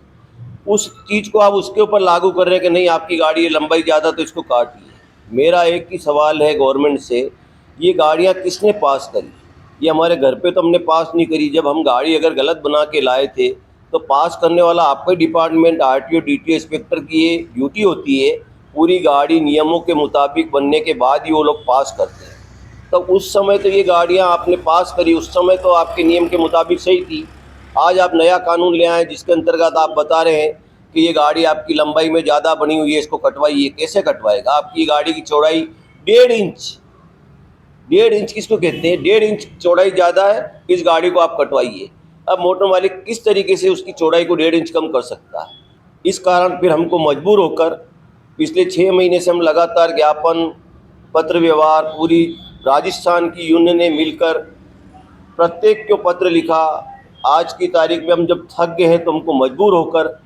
उस चीज़ को आप उसके ऊपर लागू कर रहे हैं कि नहीं आपकी गाड़ी लंबाई ज़्यादा तो इसको काटिए। मेरा एक ही सवाल है गवर्नमेंट से, ये गाड़ियाँ किसने पास करी? ये हमारे घर पे तो हमने पास नहीं करी। जब हम गाड़ी अगर गलत बना के लाए थे तो पास करने वाला आपका डिपार्टमेंट, आरटीओ डीटीओ इंस्पेक्टर की ये ड्यूटी होती है। पूरी गाड़ी नियमों के मुताबिक बनने के बाद ही वो लोग पास करते हैं। तो उस समय तो ये गाड़ियां आपने पास करी, उस समय तो आपके नियम के मुताबिक सही थी। आज आप नया कानून ले आए जिसके अंतर्गत आप बता रहे हैं कि ये गाड़ी आपकी लंबाई में ज़्यादा बनी हुई है, इसको कटवाइए। कैसे कटवाएगा? आपकी गाड़ी की चौड़ाई 1.5 इंच किसको कहते हैं? 1.5 इंच चौड़ाई ज़्यादा है, इस गाड़ी को आप कटवाइए। अब मोटर मालिक किस तरीके से उसकी चौड़ाई को 1.5 इंच कम कर सकता है? इस कारण फिर हमको मजबूर होकर पिछले 6 महीने से हम लगातार ज्ञापन, पत्र व्यवहार, पूरी राजस्थान की यूनियन ने मिलकर प्रत्येक को पत्र लिखा। आज की तारीख में हम जब थक गए हैं तो हमको मजबूर होकर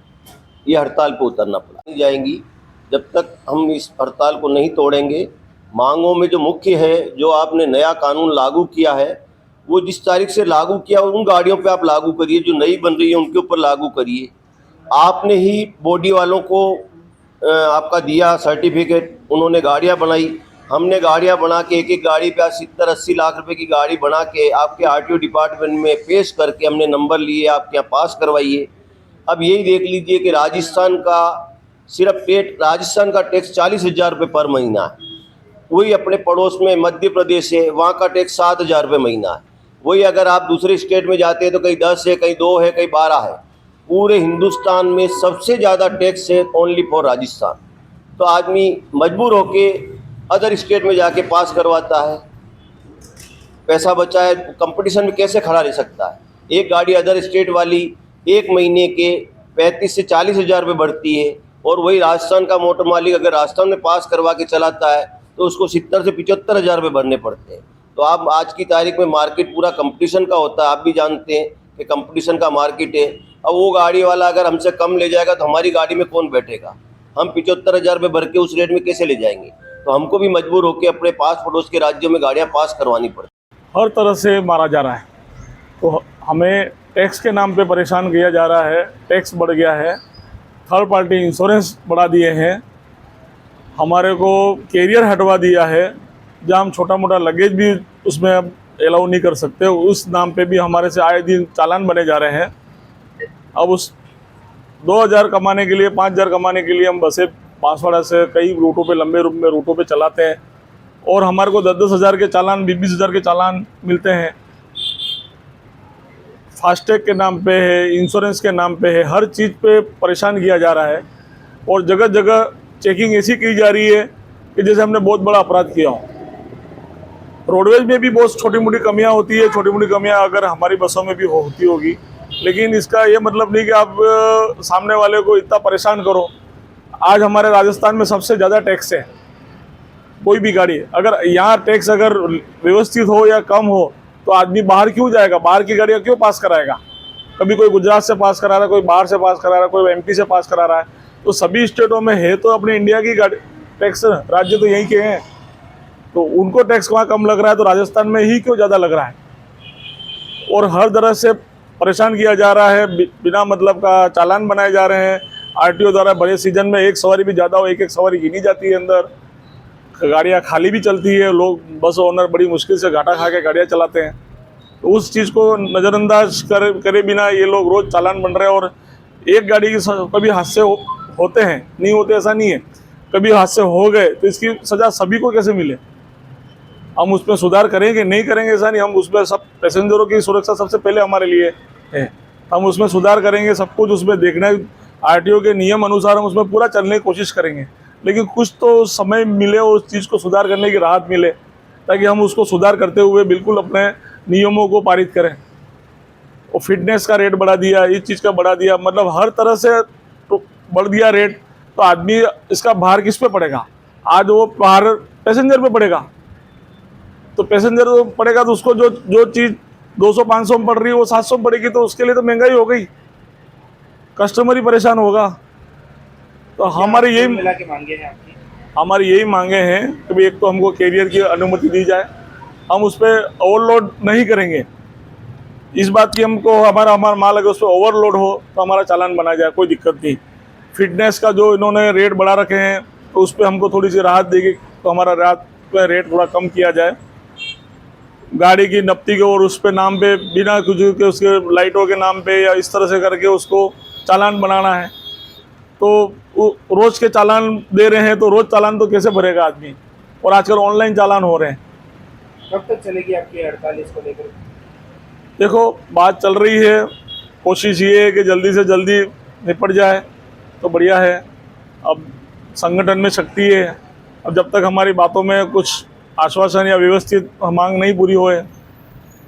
ये हड़ताल पर उतरना पड़ा। नहीं जाएंगी जब तक हम इस हड़ताल को नहीं तोड़ेंगे। मांगों में जो मुख्य है, जो आपने नया कानून लागू किया है, वो जिस तारीख से लागू किया उन गाड़ियों पे आप लागू करिए। जो नई बन रही है उनके ऊपर लागू करिए। आपने ही बॉडी वालों को आपका दिया सर्टिफिकेट, उन्होंने गाड़ियां बनाई। हमने गाड़ियां बना के एक गाड़ी पे 70-80 लाख रुपए की गाड़ी बना के आपके आरटीओ डिपार्टमेंट में पेश करके हमने नंबर लिए, आपके यहाँ पास करवाइए। अब यही देख लीजिए कि राजस्थान का सिर्फ राजस्थान का टैक्स 40,000 रुपये पर महीना है। वही अपने पड़ोस में मध्य प्रदेश है, वहाँ का टैक्स 7,000 रुपये महीना है। वही अगर आप दूसरे स्टेट में जाते हैं तो कहीं 10 है, कहीं 2 है, कहीं 12 है। पूरे हिंदुस्तान में सबसे ज़्यादा टैक्स है ओनली फॉर राजस्थान। तो आदमी मजबूर होके अदर स्टेट में जाके पास करवाता है, पैसा बचा है। कंपटीशन में कैसे खड़ा रह सकता है? एक गाड़ी अदर स्टेट वाली 1 महीने के 35 से 40,000 रुपये बढ़ती है, और वही राजस्थान का मोटर मालिक अगर राजस्थान में पास करवा के चलाता है तो उसको 70 से 75,000 रुपये भरने पड़ते हैं। तो आप आज की तारीख में मार्केट पूरा कंपटीशन का होता है। आप भी जानते हैं कि कंपटीशन का मार्केट है। अब वो गाड़ी वाला अगर हमसे कम ले जाएगा तो हमारी गाड़ी में कौन बैठेगा? हम 75,000 रुपये भर के उस रेट में कैसे ले जाएंगे? तो हमको भी मजबूर होकर अपने पास पड़ोस के राज्यों में गाड़ियाँ पास करवानी पड़ती। हर तरह से मारा जा रहा है। तो हमें टैक्स के नाम पे परेशान किया जा रहा है। टैक्स बढ़ गया है, थर्ड पार्टी इंश्योरेंस बढ़ा दिए हैं, हमारे को कैरियर हटवा दिया है, जहाँ हम छोटा मोटा लगेज भी उसमें अब अलाउ नहीं कर सकते। उस नाम पे भी हमारे से आए दिन चालान बने जा रहे हैं। अब उस 2,000 कमाने के लिए, 5,000 कमाने के लिए हम बसें बांसवाड़ा से कई रूटों पे, लंबे रूटों पे चलाते हैं, और हमारे को 10-10 हज़ार के चालान, 20-20 हज़ार के चालान मिलते हैं। फास्टैग के नाम पे है, इंश्योरेंस के नाम पे है, हर चीज़ पे परेशान किया जा रहा है। और जगह जगह चेकिंग ऐसी की जा रही है कि जैसे हमने बहुत बड़ा अपराध किया हो। रोडवेज में भी बहुत छोटी मोटी कमियां होती है, छोटी मोटी कमियां अगर हमारी बसों में भी होती होगी, लेकिन इसका ये मतलब नहीं कि आप सामने वाले को इतना परेशान करो। आज हमारे राजस्थान में सबसे ज़्यादा टैक्स है। कोई भी गाड़ी, अगर यहाँ टैक्स अगर व्यवस्थित हो या कम हो तो आदमी बाहर क्यों जाएगा, बाहर की गाड़ियाँ क्यों पास कराएगा। कभी कोई गुजरात से पास करा रहा है, कोई बाहर से पास करा रहा है, कोई एमपी से पास करा रहा है। तो सभी स्टेटों में है तो अपने इंडिया की गाड़ी टैक्स, राज्य तो यहीं के हैं, तो उनको टैक्स वहाँ कम लग रहा है तो राजस्थान में ही क्यों ज़्यादा लग रहा है। और हर तरह से परेशान किया जा रहा है, बिना मतलब का चालान बनाए जा रहे हैं आरटीओ द्वारा। बड़े सीजन में एक सवारी भी ज़्यादा हो, एक एक सवारी गिनी जाती है, अंदर गाड़ियाँ खाली भी चलती है, लोग बस ओनर बड़ी मुश्किल से घाटा खा के गाड़ियाँ चलाते हैं। तो उस चीज़ को नज़रअंदाज करे बिना ये लोग रोज़ चालान बन रहे हैं। और एक गाड़ी की कभी हादसे होते हैं, नहीं होते ऐसा नहीं है, कभी हादसे हो गए तो इसकी सज़ा सभी को कैसे मिले। हम उसमें सुधार करेंगे, नहीं करेंगे ऐसा नहीं, हम उसमें सब पैसेंजरों की सुरक्षा सबसे पहले हमारे लिए है, हम उसमें सुधार करेंगे, सब कुछ उसमें देखना है, आरटीओ के नियम अनुसार हम उसमें पूरा चलने की कोशिश करेंगे। लेकिन कुछ तो समय मिले और उस चीज़ को सुधार करने की राहत मिले, ताकि हम उसको सुधार करते हुए बिल्कुल अपने नियमों को पारित करें। और फिटनेस का रेट बढ़ा दिया, इस चीज़ का बढ़ा दिया, मतलब हर तरह से तो बढ़ दिया रेट, तो आदमी इसका भार किस पे पड़ेगा। आज वो भार पैसेंजर पे पड़ेगा, तो पैसेंजर पड़ेगा तो उसको जो चीज़ 200-500 में पड़ रही है वो 700 में पड़ेगी, तो उसके लिए तो महंगाई हो गई, कस्टमर ही परेशान होगा। तो हमारी यही मांगे हैं कि एक तो हमको कैरियर की अनुमति दी जाए, हम उस पर ओवरलोड नहीं करेंगे। इस बात की हमको हमारा माल अगर उस पर ओवरलोड हो तो हमारा चालान बना जाए, कोई दिक्कत नहीं। फिटनेस का जो इन्होंने रेट बढ़ा रखे हैं तो उस पर हमको थोड़ी सी राहत देगी, तो हमारा रात का रेट थोड़ा कम किया जाए। गाड़ी की नपती के और उस पे नाम पे बिना कुछ के उसके लाइटों के नाम पे या इस तरह से करके उसको चालान बनाना है, तो रोज़ के चालान दे रहे हैं, तो रोज़ चालान तो कैसे भरेगा आदमी। और आजकल ऑनलाइन चालान हो रहे हैं। कब तक चलेगी आपकी हड़ताल इसको लेकर? देखो, बात चल रही है, कोशिश ये है कि जल्दी से जल्दी निपट जाए तो बढ़िया है। अब संगठन में शक्ति है, अब जब तक हमारी बातों में कुछ आश्वासन या व्यवस्थित मांग नहीं पूरी होए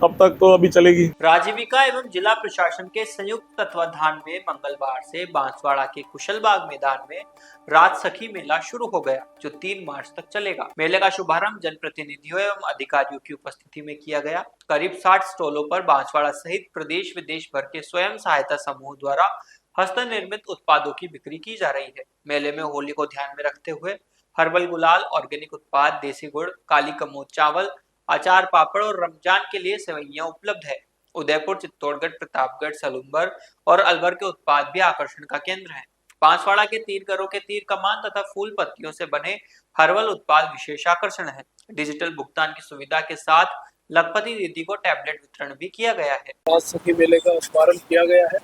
तब तक तो अभी चलेगी। राजीविका एवं जिला प्रशासन के संयुक्त तत्वाधान में मंगलवार से बांसवाड़ा के कुशलबाग मैदान में रात सखी मेला शुरू हो गया, जो 3 मार्च तक चलेगा। मेले का शुभारंभ जनप्रतिनिधियों एवं अधिकारियों की उपस्थिति में किया गया। करीब 60 स्टॉलों पर बांसवाड़ा सहित प्रदेश विदेश भर के स्वयं सहायता समूह द्वारा हस्तनिर्मित उत्पादों की बिक्री की जा रही है। मेले में होली को ध्यान में रखते हुए हर्बल गुलाल, ऑर्गेनिक उत्पाद, देसी गुड़, काली कमोद चावल, अचार, पापड़ और रमजान के लिए सेवइयां उपलब्ध है। उदयपुर, चित्तौड़गढ़, प्रतापगढ़, सलूनबर और अलवर के उत्पाद भी आकर्षण का केंद्र हैं। बांसवाड़ा के तीर करों के तीर कमान तथा फूल पत्तियों से बने हर्बल उत्पाद विशेष आकर्षण है। डिजिटल भुगतान की सुविधा के साथ लखपति दीदी को टैबलेट वितरण भी किया गया है। रात सखी मेले का शुभारंभ किया गया है।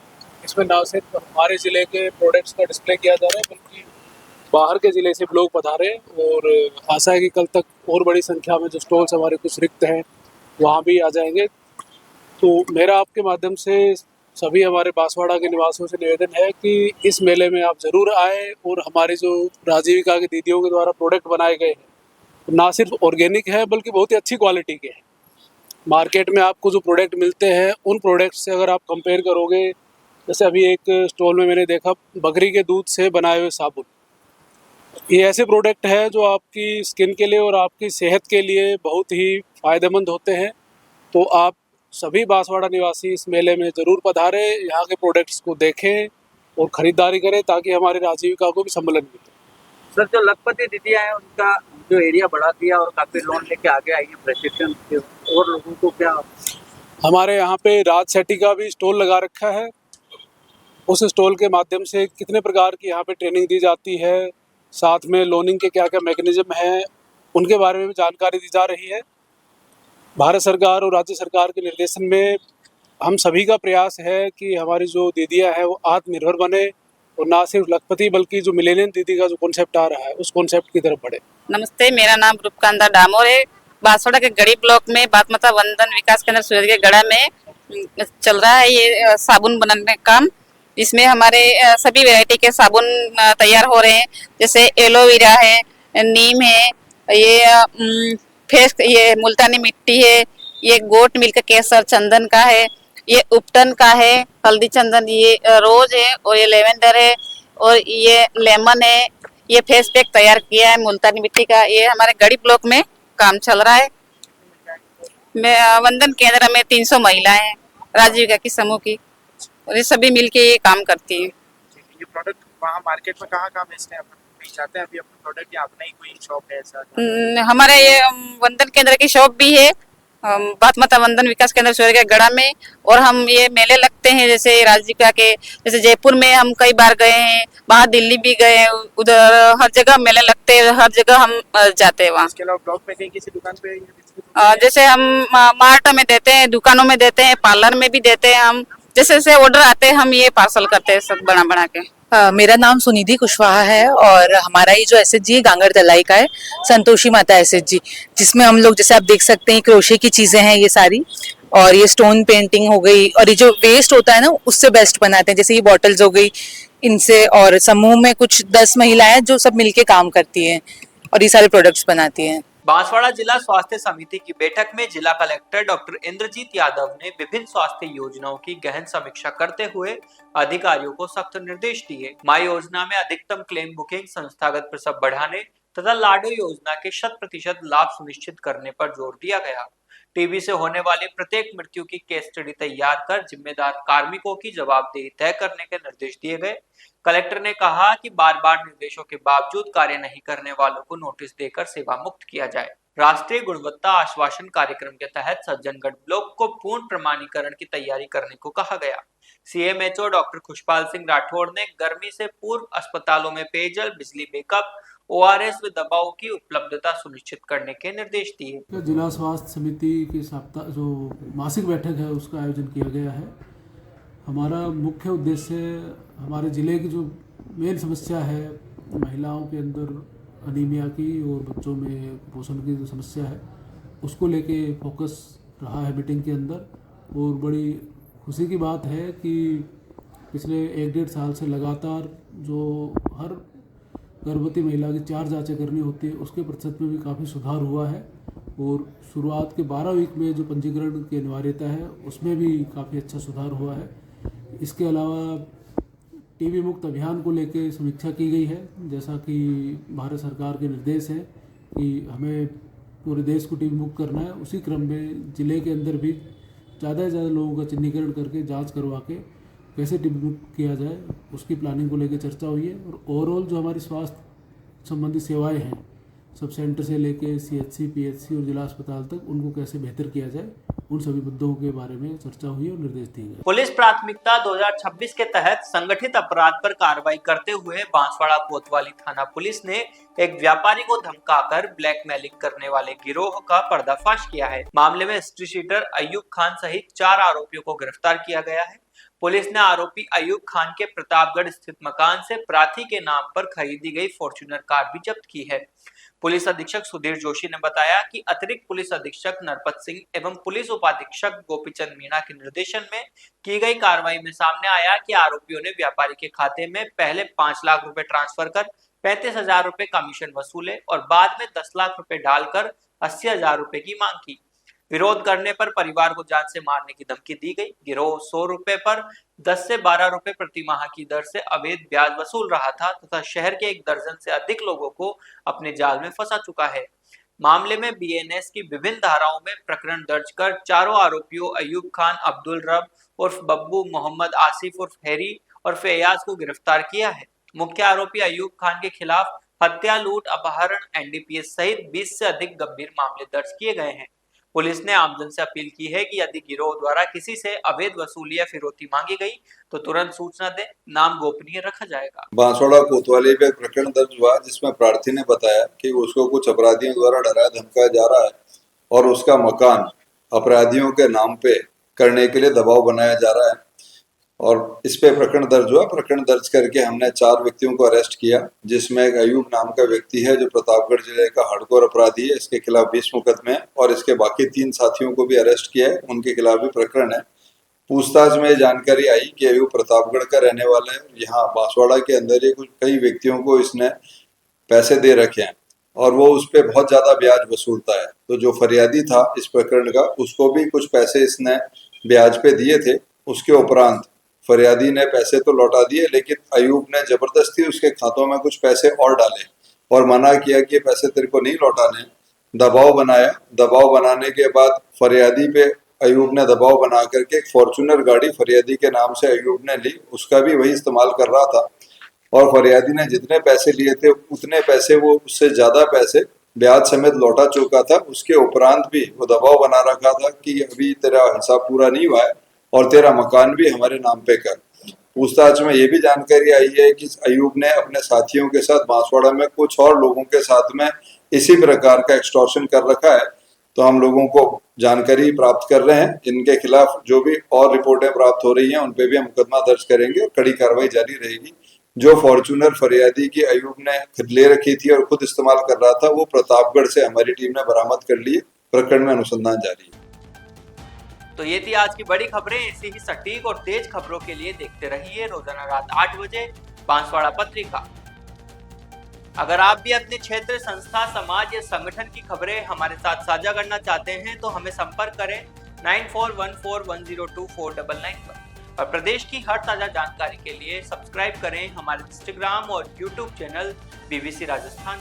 इसमें न सिर्फ हमारे जिले के प्रोडक्ट्स का डिस्प्ले किया जा रहा है, बल्कि बाहर के ज़िले से लोग पधारे और आशा है कि कल तक और बड़ी संख्या में जो स्टॉल्स हमारे कुछ रिक्त हैं वहाँ भी आ जाएंगे। तो मेरा आपके माध्यम से सभी हमारे बांसवाड़ा के निवासियों से निवेदन है कि इस मेले में आप ज़रूर आए और हमारी जो राजीविका की दीदियों के द्वारा प्रोडक्ट बनाए गए हैं ना सिर्फ ऑर्गेनिक है बल्कि बहुत ही अच्छी क्वालिटी के हैं। मार्केट में आपको जो प्रोडक्ट मिलते हैं उन प्रोडक्ट से अगर आप कंपेयर करोगे, जैसे अभी एक स्टॉल में मैंने देखा बकरी के दूध से बनाए हुए साबुन, ये ऐसे प्रोडक्ट है जो आपकी स्किन के लिए और आपकी सेहत के लिए बहुत ही फ़ायदेमंद होते हैं। तो आप सभी बांसवाड़ा निवासी इस मेले में ज़रूर पधारें, यहाँ के प्रोडक्ट्स को देखें और ख़रीदारी करें ताकि हमारे राजीविका को भी सम्मेलन मिले। सर, जो लखपति दीदियाँ हैं उनका जो एरिया बढ़ा दिया और काफ़ी लोन लेके आगे आई है प्रशिक्षण के, और लोगों को क्या? हमारे यहाँ पे राज सेठी का भी स्टॉल लगा रखा है। उस स्टॉल के माध्यम से कितने प्रकार की यहाँ पे ट्रेनिंग दी जाती है, साथ में लोनिंग के क्या क्या मैकेनिज्म हैं, उनके बारे में भी जानकारी दी जा रही है। भारत सरकार और राज्य सरकार के निर्देशन में हम सभी का प्रयास है कि हमारी जो दीदियाँ हैं वो आत्मनिर्भर बने और ना सिर्फ लखपति बल्कि जो मिलेनियम दीदी का जो कॉन्सेप्ट आ रहा है उस कॉन्सेप्ट की तरफ बढ़े। नमस्ते, मेरा नाम रूपकांता डामोर है। बांसवाड़ा के गड़ी ब्लॉक में बात माता वंदन विकास केंद्र सूरज के गड़ा में चल रहा है ये साबुन बनाने का काम। इसमें हमारे सभी वैरायटी के साबुन तैयार हो रहे हैं, जैसे एलोवेरा है, नीम है, ये फेस, ये मुल्तानी मिट्टी है, ये गोट मिल्क केसर चंदन का है, ये उपटन का है, हल्दी चंदन, ये रोज है और ये लेवेंडर है और ये लेमन है। ये फेस पैक तैयार किया है मुल्तानी मिट्टी का। ये हमारे गड़ी ब्लॉक में काम चल रहा है। वंदन केंद्र में 300 महिलाएं हैं राजीविका की समूह की, और ये सभी मिलके ये काम करती हैं। ये प्रोडक्ट वहाँ मार्केट में कहाँ बेचते हैं, चाहते हैं अभी अपना प्रोडक्ट या अपना ही कोई शॉप है ऐसा? हमारे ये वंदन केंद्र की शॉप भी है, बात माता वंदन विकास केंद्र सूर्य के गढ़ा में। और हम ये मेले लगते हैं जैसे राजीविका के, जैसे जयपुर में हम कई बार गए हैं, वहाँ दिल्ली भी गए हैं, उधर हर जगह मेले लगते हैं, हर जगह हम जाते हैं वहाँ। इसके अलावा ब्लॉक में कहीं किसी दुकान पे जैसे हम मार्ट में देते हैं, दुकानों में देते हैं, पार्लर में भी देते हैं। हम जैसे जैसे ऑर्डर आते हैं हम ये पार्सल करते हैं सब बना के। मेरा नाम सुनिधि कुशवाहा है और हमारा ये जो एसएचजी गांगड़ तलाई का है, संतोषी माता एसएचजी, जिसमें हम लोग जैसे आप देख सकते हैं क्रोशे की चीजें हैं ये सारी, और ये स्टोन पेंटिंग हो गई, और ये जो वेस्ट होता है ना उससे बेस्ट बनाते हैं, जैसे ये बॉटल्स हो गई इनसे। और समूह में कुछ 10 महिलाएं जो सब मिलके काम करती हैं और ये सारे प्रोडक्ट्स बनाती हैं। बांसवाड़ा जिला स्वास्थ्य समिति की बैठक में जिला कलेक्टर डॉक्टर इंद्रजीत यादव ने विभिन्न स्वास्थ्य योजनाओं की गहन समीक्षा करते हुए अधिकारियों को सख्त निर्देश दिए। माई योजना में अधिकतम क्लेम बुकिंग, संस्थागत प्रसव बढ़ाने तथा लाडो योजना के 100% लाभ सुनिश्चित करने पर जोर दिया गया। टीबी से होने वाली प्रत्येक मृत्यु की केस स्टडी तैयार कर जिम्मेदार कार्मिकों की जवाबदेही तय करने के निर्देश दिए गए। कलेक्टर ने कहा कि बार बार निर्देशों के बावजूद कार्य नहीं करने वालों को नोटिस देकर सेवा मुक्त किया जाए। राष्ट्रीय गुणवत्ता आश्वासन कार्यक्रम के तहत सज्जनगढ़ ब्लॉक को पूर्ण प्रमाणीकरण की तैयारी करने को कहा गया। सीएमएचओ डॉक्टर खुशपाल सिंह राठौड़ ने गर्मी से पूर्व अस्पतालों में पेयजल, बिजली बैकअप, ओआरएस व दवाओं की उपलब्धता सुनिश्चित करने के निर्देश दिए। जिला स्वास्थ्य समिति की सप्ताह जो मासिक बैठक है उसका आयोजन किया गया है। हमारा मुख्य उद्देश्य हमारे ज़िले की जो मेन समस्या है महिलाओं के अंदर अनीमिया की और बच्चों में पोषण की जो समस्या है उसको लेके फोकस रहा है मीटिंग के अंदर। और बड़ी खुशी की बात है कि पिछले 1-1.5 साल से लगातार जो हर गर्भवती महिला की 4 जांचें करनी होती है उसके प्रतिशत में भी काफ़ी सुधार हुआ है। और शुरुआत के 12 वीक में जो पंजीकरण की अनिवार्यता है उसमें भी काफ़ी अच्छा सुधार हुआ है। इसके अलावा टीबी मुक्त अभियान को लेकर समीक्षा की गई है, जैसा कि भारत सरकार के निर्देश है कि हमें पूरे देश को टीबी मुक्त करना है। उसी क्रम में ज़िले के अंदर भी ज़्यादा से ज़्यादा लोगों का चिन्हीकरण करके जांच करवा के कैसे टीबी मुक्त किया जाए उसकी प्लानिंग को लेकर चर्चा हुई है। और ओवरऑल जो हमारी स्वास्थ्य संबंधी सेवाएं हैं सब सेंटर से लेके सीएचसी, पीएचसी और जिला अस्पताल तक उनको कैसे बेहतर किया जाए उन सभी मुद्दों के बारे में चर्चा हुई और निर्देश दिए गए। पुलिस प्राथमिकता 2026 के तहत संगठित अपराध पर कार्रवाई करते हुए बांसवाड़ा कोतवाली थाना पुलिस ने एक व्यापारी को धमकाकर ब्लैकमेलिंग करने वाले गिरोह का पर्दाफाश किया है। मामले में हिस्ट्री शीटर अयूब खान सहित 4 आरोपियों को गिरफ्तार किया गया है। पुलिस ने आरोपी अयूब खान के प्रतापगढ़ स्थित मकान से प्रार्थी के नाम पर खरीदी गई फॉर्च्यूनर कार भी जब्त की है। पुलिस अधीक्षक सुधीर जोशी ने बताया कि अतिरिक्त पुलिस अधीक्षक नरपत सिंह एवं पुलिस उपाधीक्षक गोपीचंद मीणा के निर्देशन में की गई कार्रवाई में सामने आया कि आरोपियों ने व्यापारी के खाते में पहले 5 लाख रुपए ट्रांसफर कर 35,000 रुपए कमीशन वसूले और बाद में 10 लाख रुपए डालकर 80,000 रुपए की मांग की। विरोध करने पर परिवार को जान से मारने की धमकी दी गई। गिरोह 100 रुपए पर 10 से 12 रुपए प्रति माह की दर से अवैध ब्याज वसूल रहा था तथा शहर के 1 दर्जन से अधिक लोगों को अपने जाल में फंसा चुका है। मामले में बीएनएस की विभिन्न धाराओं में प्रकरण दर्ज कर चारों आरोपियों अयूब खान, अब्दुल रब उर्फ बब्बू, मोहम्मद आसिफ उर्फ हैरी और फैयाज को गिरफ्तार किया है। मुख्य आरोपी अयूब खान के खिलाफ हत्या, लूट, अपहरण, एनडीपीएस सहित 20 से अधिक गंभीर मामले दर्ज किए गए हैं। पुलिस ने आमजन से अपील की है कि यदि गिरोह द्वारा किसी से अवैध वसूली या फिरौती मांगी गई तो तुरंत सूचना दें, नाम गोपनीय रखा जाएगा। बांसवाड़ा कोतवाली पे प्रकरण दर्ज हुआ जिसमें प्रार्थी ने बताया कि उसको कुछ अपराधियों द्वारा डराया धमकाया जा रहा है और उसका मकान अपराधियों के नाम पे करने के लिए दबाव बनाया जा रहा है और इस पे प्रकरण दर्ज हुआ। प्रकरण दर्ज करके हमने 4 व्यक्तियों को अरेस्ट किया, जिसमें एक अयूब नाम का व्यक्ति है जो प्रतापगढ़ जिले का हार्डकोर अपराधी है, इसके खिलाफ 20 मुकदमे हैं और इसके बाकी 3 साथियों को भी अरेस्ट किया है, उनके खिलाफ भी प्रकरण है। पूछताछ में जानकारी आई कि अयूब प्रतापगढ़ का रहने वाला है। यहाँ बांसवाड़ा के अंदर ये कुछ कई व्यक्तियों को इसने पैसे दे रखे हैं और वो उस पर बहुत ज़्यादा ब्याज वसूलता है। तो जो फरियादी था इस प्रकरण का, उसको भी कुछ पैसे इसने ब्याज पे दिए थे। उसके उपरांत फरियादी ने पैसे तो लौटा दिए, लेकिन अयूब ने ज़बरदस्ती उसके खातों में कुछ पैसे और डाले और मना किया कि ये पैसे तेरे को नहीं लौटाने। दबाव बनाया। दबाव बनाने के बाद फरियादी पे अयूब ने दबाव बना करके एक फॉर्चूनर गाड़ी फरियादी के नाम से अयूब ने ली, उसका भी वही इस्तेमाल कर रहा था। और फरियादी ने जितने पैसे लिए थे उतने पैसे, वो उससे ज़्यादा पैसे ब्याज समेत लौटा चुका था। उसके उपरांत भी वो दबाव बना रखा था कि अभी तेरा हिसाब पूरा नहीं हुआ है और तेरा मकान भी हमारे नाम पे कर। पूछताछ में ये भी जानकारी आई है कि अयूब ने अपने साथियों के साथ बांसवाड़ा में कुछ और लोगों के साथ में इसी प्रकार का एक्सटॉर्शन कर रखा है। तो हम लोगों को जानकारी प्राप्त कर रहे हैं। इनके खिलाफ जो भी और रिपोर्टें प्राप्त हो रही हैं उन पे भी हम मुकदमा दर्ज करेंगे और कड़ी कार्रवाई जारी रहेगी। जो फॉर्चूनर फरियादी की अयूब ने खुद ले रखी थी और खुद इस्तेमाल कर रहा था, वो प्रतापगढ़ से हमारी टीम ने बरामद कर ली। प्रकरण में अनुसंधान जारी है। तो ये थी आज की बड़ी खबरें। ऐसी ही सटीक और तेज खबरों के लिए देखते रहिए रोजाना रात 8 बजे बांसवाड़ा पत्रिका। अगर आप भी अपने क्षेत्र, संस्था, समाज या संगठन की खबरें हमारे साथ साझा करना चाहते हैं तो हमें संपर्क करें 9414102499 पर। और प्रदेश की हर ताजा जानकारी के लिए सब्सक्राइब करें हमारे इंस्टाग्राम और यूट्यूब चैनल BBC राजस्थान।